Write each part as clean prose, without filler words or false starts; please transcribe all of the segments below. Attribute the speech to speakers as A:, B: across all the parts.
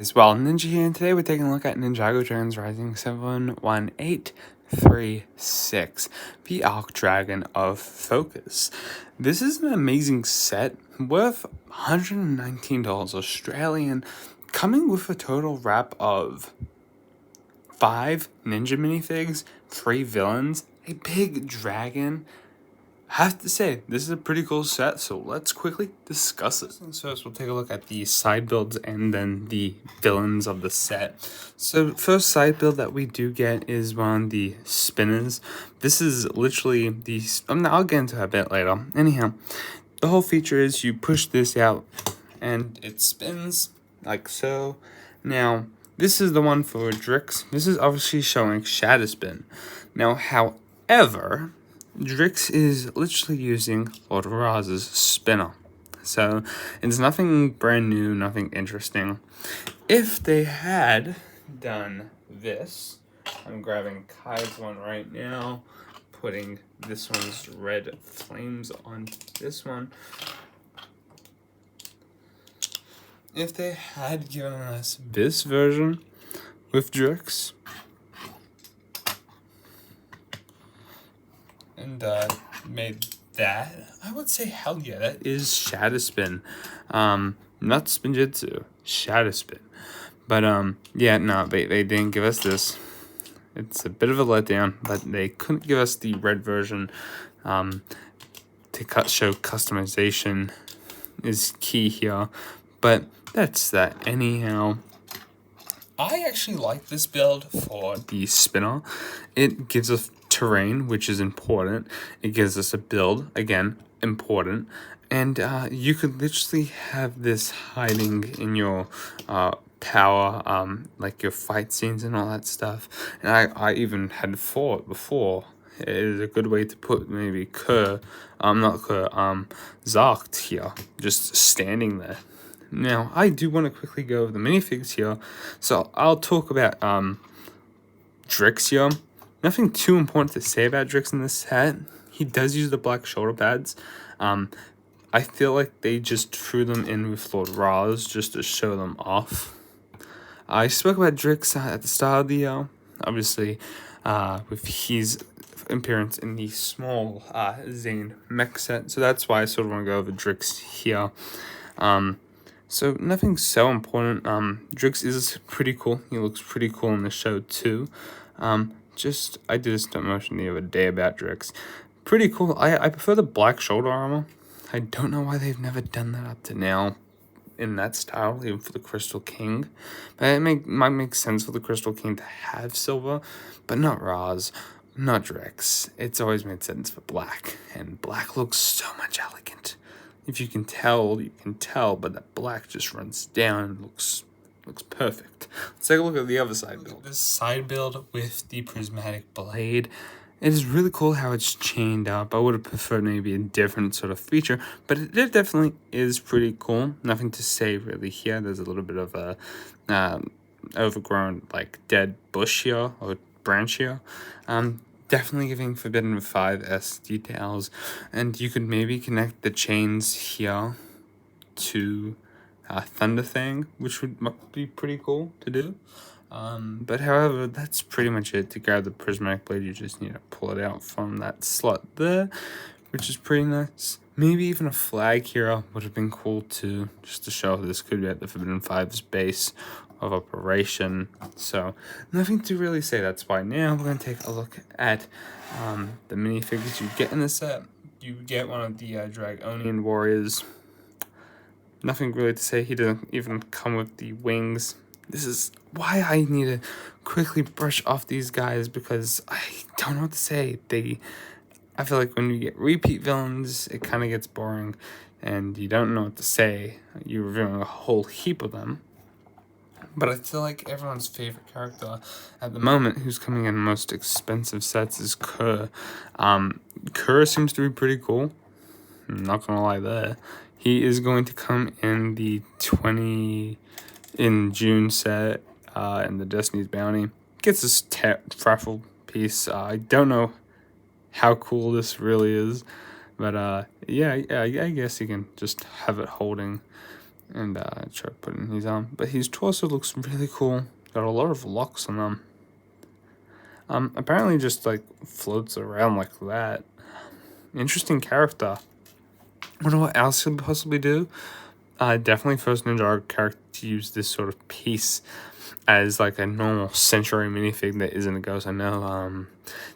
A: As well, Ninja here, and today we're taking a look at Ninjago Dragons Rising 71836, the Arc Dragon of Focus. This is an amazing set worth $119 Australian, coming with a total wrap of 5 ninja minifigs, 3 villains, a big dragon. I have to say, this is a pretty cool set, so let's quickly discuss it. So first, we'll take a look at the side builds and then the villains of the set. So first side build that we do get is one of the spinners. This is literally the... I'll get into it a bit later. Anyhow, the whole feature is you push this out and it spins like so. Now, this is the one for Drix. This is obviously showing Shadow Spin. Now, however, Drix is literally using Lord Raz's spinner. So it's nothing brand new, nothing interesting. If they had done this, I'm grabbing Kai's one right now, putting this one's red flames on this one. If they had given us this version with Drix, and made that, I would say hell yeah, that is Shadow Spin. Not Spinjitzu, Shadow Spin. But yeah, no, they didn't give us this. It's a bit of a letdown, but they couldn't give us the red version. To show customization is key here, but that's that. Anyhow, I actually like this build for the spinner. It gives us terrain, which is important. It gives us a build, again, important. And you could literally have this hiding in your power, like your fight scenes and all that stuff. And I even had thought before, it is a good way to put maybe Zarkt here, just standing there. Now, I do want to quickly go over the minifigs here. So I'll talk about Drix here. Nothing too important to say about Drix in this set. He does use the black shoulder pads. I feel like they just threw them in with Lord Raz just to show them off. I spoke about Drix at the start of the year, obviously, with his appearance in the small Zane mech set. So that's why I sort of want to go over Drix here. So nothing so important. Drix is pretty cool. He looks pretty cool in the show too. I did a stop motion the other day about Drix. Pretty cool. I prefer the black shoulder armor. I don't know why they've never done that up to now in that style, even for the Crystal King. But it might make sense for the Crystal King to have silver, but not Raz, not Drix. It's always made sense for black, and black looks so much elegant. If you can tell, you can tell, but that black just runs down and looks perfect. Let's take a look at the other side build. This side build with the prismatic blade. It is really cool how it's chained up. I would have preferred maybe a different sort of feature, but it definitely is pretty cool. Nothing to say really here. There's a little bit of a overgrown, like, dead bush here, or branch here. Definitely giving Forbidden 5S details, and you could maybe connect the chains here to Thunder Thing, which would be pretty cool to do. But however, that's pretty much it. To grab the prismatic blade, you just need to pull it out from that slot there, which is pretty nice. Maybe even a flag here would have been cool too, just to show this could be at the Forbidden 5's base of operation. So nothing to really say. That's why now we're going to take a look at the minifigures you get in the set. You get one of the Dragonian warriors. Nothing really to say. He doesn't even come with the wings. This is why I need to quickly brush off these guys, because I don't know what to say. I feel like when you get repeat villains, it kind of gets boring and you don't know what to say. You're reviewing a whole heap of them. But I feel like everyone's favorite character at the moment who's coming in most expensive sets is Kerr. Kerr seems to be pretty cool. I'm not going to lie there. He is going to come in the in June set in the Destiny's Bounty. Gets this raffle piece. I don't know how cool this really is, but yeah, I guess you can just have it holding and try putting his arm. But his torso looks really cool. Got a lot of locks on them. Apparently just like floats around like that. Interesting character. Wonder what else he'll possibly do. Definitely first Ninjago character to use this sort of piece as like a normal Century minifig that isn't a ghost. I know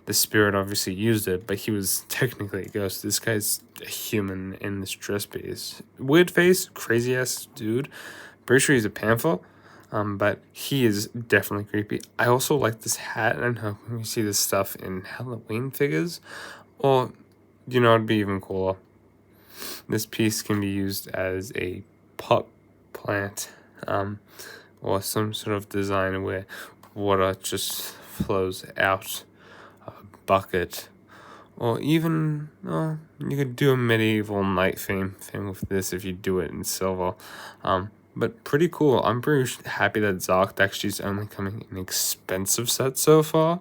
A: the spirit obviously used it, but he was technically a ghost. This guy's a human in this dress piece. Weird face, crazy ass dude. Pretty sure he's a panther. But he is definitely creepy. I also like this hat. I don't know when you see this stuff in Halloween figures, or you know, it'd be even cooler. This piece can be used as a pot plant, or some sort of design where water just flows out a bucket, or even you could do a medieval knight theme with this if you do it in silver. But pretty cool. I'm pretty happy that Zark actually is only coming in expensive sets so far.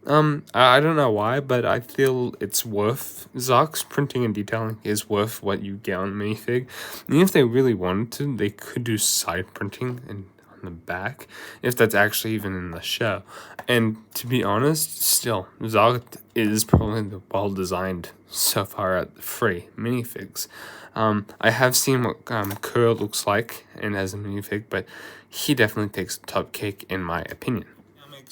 A: I don't know why, but I feel it's worth, Zark's printing and detailing is worth what you get on the minifig. And if they really wanted to, they could do side printing and on the back, if that's actually even in the show. And to be honest, still, Zark is probably the well-designed so far at the free minifigs. I have seen what Kerr looks like and as a minifig, but he definitely takes the top cake in my opinion.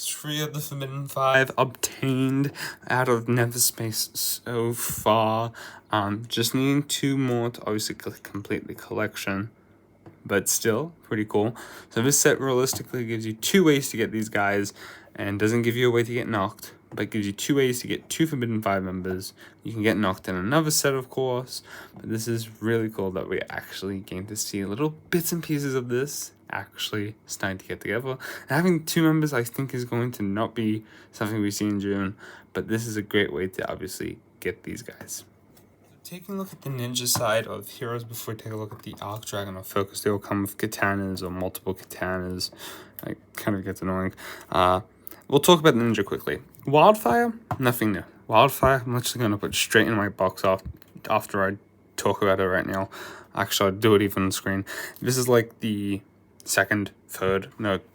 A: 3 of the Forbidden 5 obtained out of Netherspace so far. Just needing 2 more to obviously complete the collection, but still pretty cool. So this set realistically gives you 2 ways to get these guys, and doesn't give you a way to get knocked, but gives you 2 ways to get 2 Forbidden 5 members. You can get knocked in another set, of course, but this is really cool that we actually gain to see little bits and pieces of this actually starting to get together. And having 2 members, I think, is going to not be something we see in June, but this is a great way to obviously get these guys. Taking a look at the ninja side of heroes before we take a look at the Arc Dragon or Focus, they will come with katanas or multiple katanas. It kind of gets annoying. We'll talk about the ninja quickly. Wildfire, nothing new. Wildfire, I'm actually going to put straight in my box off after I talk about it right now. Actually, I'll do it even on screen. This is like the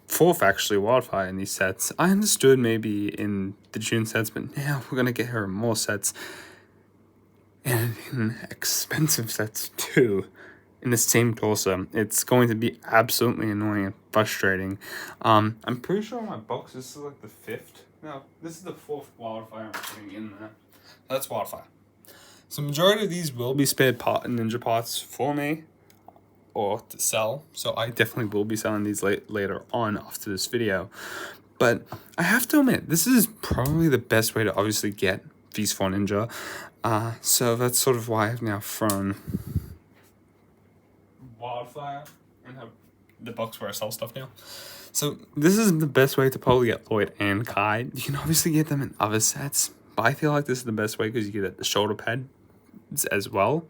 A: fourth actually Wildfire in these sets. I understood maybe in the June sets, but now we're going to get her in more sets. And in expensive sets too, in the same torso. It's going to be absolutely annoying and frustrating. I'm pretty sure on my box this is like the 5th. No, this is the 4th Wildfire I'm putting in there. That's Wildfire. So majority of these will be spared ninja parts for me or to sell. So I definitely will be selling these later on after this video. But I have to admit, this is probably the best way to obviously get these 4 ninja. So that's sort of why I've now thrown Wildfire in the box where I sell stuff now. So this is the best way to probably get Lloyd and Kai. You can obviously get them in other sets, but I feel like this is the best way because you get the shoulder pads as well.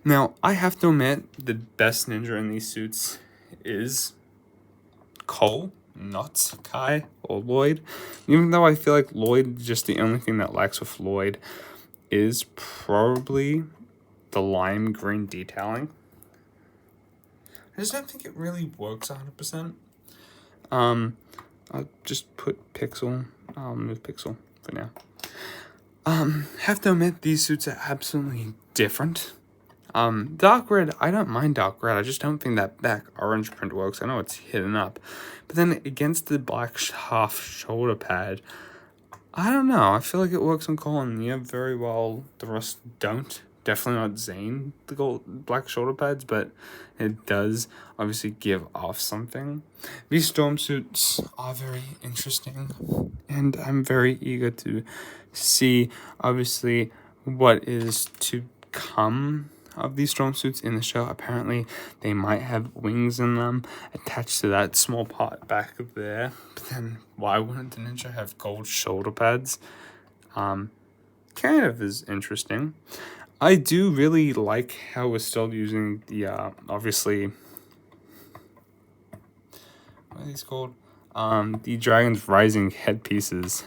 A: Now, I have to admit, the best ninja in these suits is Cole, not Kai or Lloyd. Even though I feel like Lloyd, just the only thing that lacks with Lloyd is probably the lime green detailing. I just don't think it really works 100%. I'll just put Pixel. I'll move Pixel for now. Have to admit, these suits are absolutely different. Dark red, I don't mind dark red. I just don't think that back orange print works. I know it's hidden up. But then against the black half shoulder pad, I don't know. I feel like it works on Cole and Nia very well. The rest don't. Definitely not Zane, the gold black shoulder pads, but it does obviously give off something. These storm suits are very interesting, and I'm very eager to see obviously what is to come of these storm suits in the show. Apparently they might have wings in them attached to that small part back there, but then why wouldn't the ninja have gold shoulder pads? Kind of is interesting. I do really like how we're still using the obviously, what are these called, the Dragon's Rising headpieces.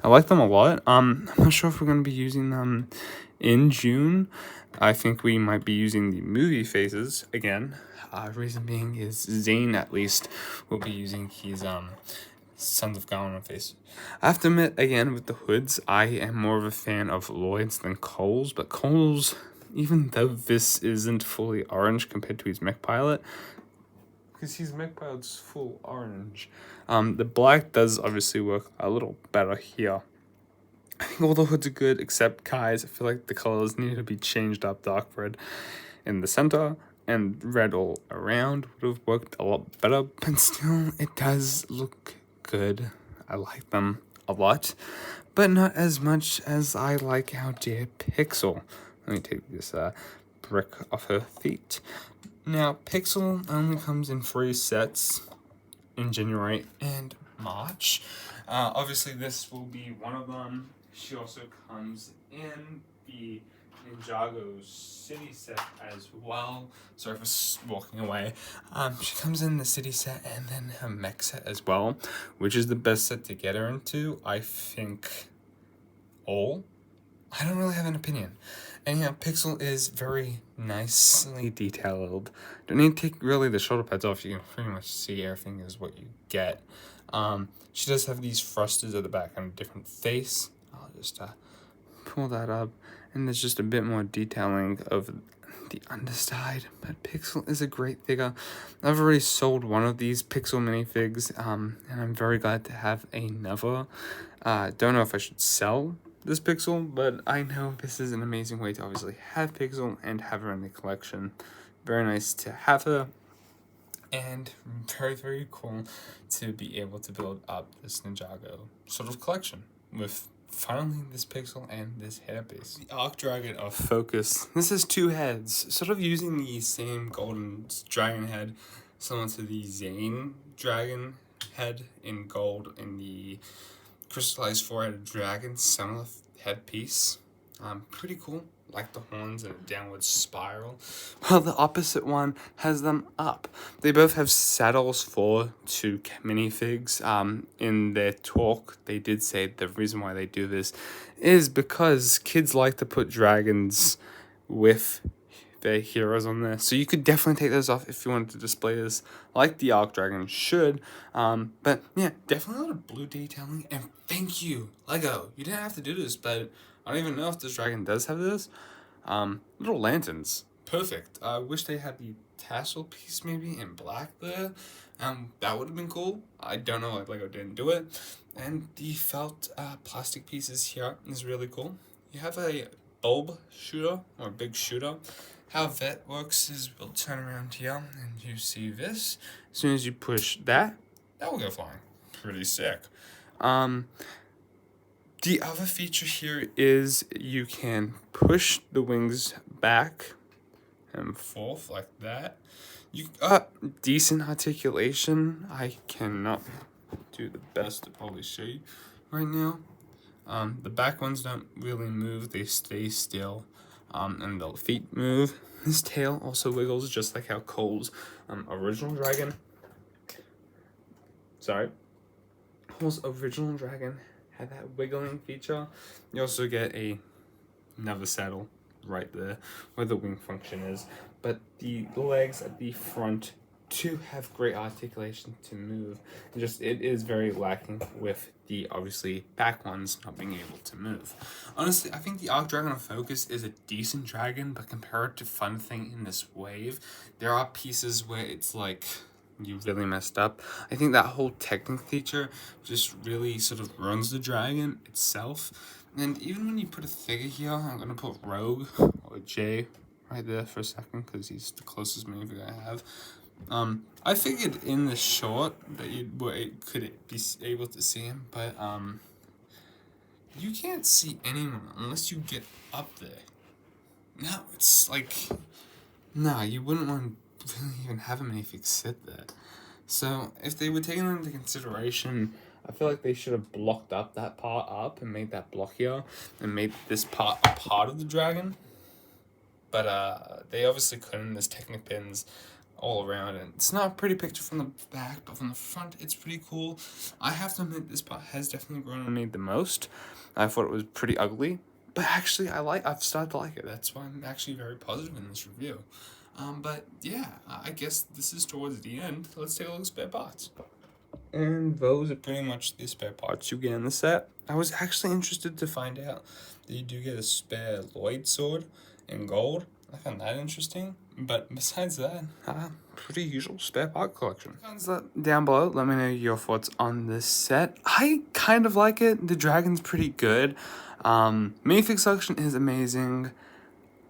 A: I like them a lot. I'm not sure if we're going to be using them in June, I think we might be using the movie faces again. Reason being is Zane, at least, will be using his Sons of Gawain face. I have to admit, again, with the hoods, I am more of a fan of Lloyd's than Cole's, but Cole's, even though this isn't fully orange compared to his mech pilot, because his mech pilot's full orange, the black does obviously work a little better here. I think all the hoods are good except Kai's. I feel like the colors need to be changed up. Dark red in the center and red all around would have worked a lot better, but still, it does look good. I like them a lot, but not as much as I like our dear Pixel. Let me take this brick off her feet. Now, Pixel only comes in 3 sets in January and March. Obviously, this will be one of them. She also comes in the Ninjago city set as well. Sorry for walking away. She comes in the city set and then her mech set as well, which is the best set to get her into. I think all. I don't really have an opinion. Anyhow, Pixel is very nicely detailed. Don't need to take really the shoulder pads off. You can pretty much see everything is what you get. She does have these thrusters at the back on a different face. I'll just pull that up. And there's just a bit more detailing of the underside. But Pixel is a great figure. I've already sold one of these Pixel minifigs. And I'm very glad to have another. Don't know if I should sell this Pixel, but I know this is an amazing way to obviously have Pixel and have her in the collection. Very nice to have her, and very, very cool to be able to build up this Ninjago sort of collection with finally this Pixel and this hairpiece. The Arc Dragon of Focus. This has 2 heads, sort of using the same golden dragon head, similar to the Zane dragon head in gold in the crystallized 4-headed dragon, similar headpiece. Pretty cool. Like the horns in a downward spiral. Well, the opposite one has them up. They both have saddles for 2 minifigs. In their talk, they did say the reason why they do this is because kids like to put dragons with their heroes on there. So you could definitely take those off if you wanted to display this like the Arc Dragon should. But yeah, definitely a lot of blue detailing. And thank you, Lego. You didn't have to do this, but I don't even know if this dragon does have this. Little lanterns. Perfect. I wish they had the tassel piece maybe in black there. That would have been cool. I don't know why Lego didn't do it. And the felt plastic pieces here is really cool. You have a bulb shooter or big shooter. How that works is we'll turn around here and you see this. As soon as you push that will go flying. Pretty sick. The other feature here is you can push the wings back and forth like that. You decent articulation. I cannot do the best to probably show you right now. The back ones don't really move, they stay still. And the feet move. His tail also wiggles just like how Cole's original dragon. Cole's original dragon had that wiggling feature. You also get another saddle right there where the wing function is. But the legs at the front do have great articulation to move. It is very lacking with the obviously back ones not being able to move. Honestly, I think the Arc Dragon of Focus is a decent dragon, but compared to Fun Thing in this wave, there are pieces where it's like you really messed up. I think that whole technic feature just really sort of ruins the dragon itself. And even when you put a figure here, I'm going to put Rogue or Jay right there for a second because he's the closest minifigure I have. I figured in the short that you could be able to see him, but you can't see anyone unless you get up there. No, it's like, no, you wouldn't want to really even have a minifig sit there. So if they were taking that into consideration, I feel like they should have blocked up that part up and made that block here and made this part a part of the dragon. But they obviously couldn't. There's Technic pins all around, and it's not a pretty picture from the back, but from the front it's pretty cool. I have to admit this part has definitely grown on me the most. I thought it was pretty ugly But actually, I've started to like it. That's why I'm actually very positive in this review. But yeah, I guess this is towards the end. Let's take a look at spare parts. And those are pretty much the spare parts you get in the set. I was actually interested to find out that you do get a spare Lloyd sword in gold. I found that interesting. But besides that, pretty usual spare part collection. Down below, let me know your thoughts on this set. I kind of like it. The dragon's pretty good. Minifig selection is amazing.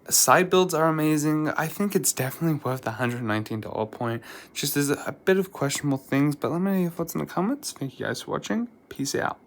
A: Side builds are amazing. I think it's definitely worth the $119 point. Just there's a bit of questionable things, but let me know your thoughts in the comments. Thank you guys for watching. Peace out.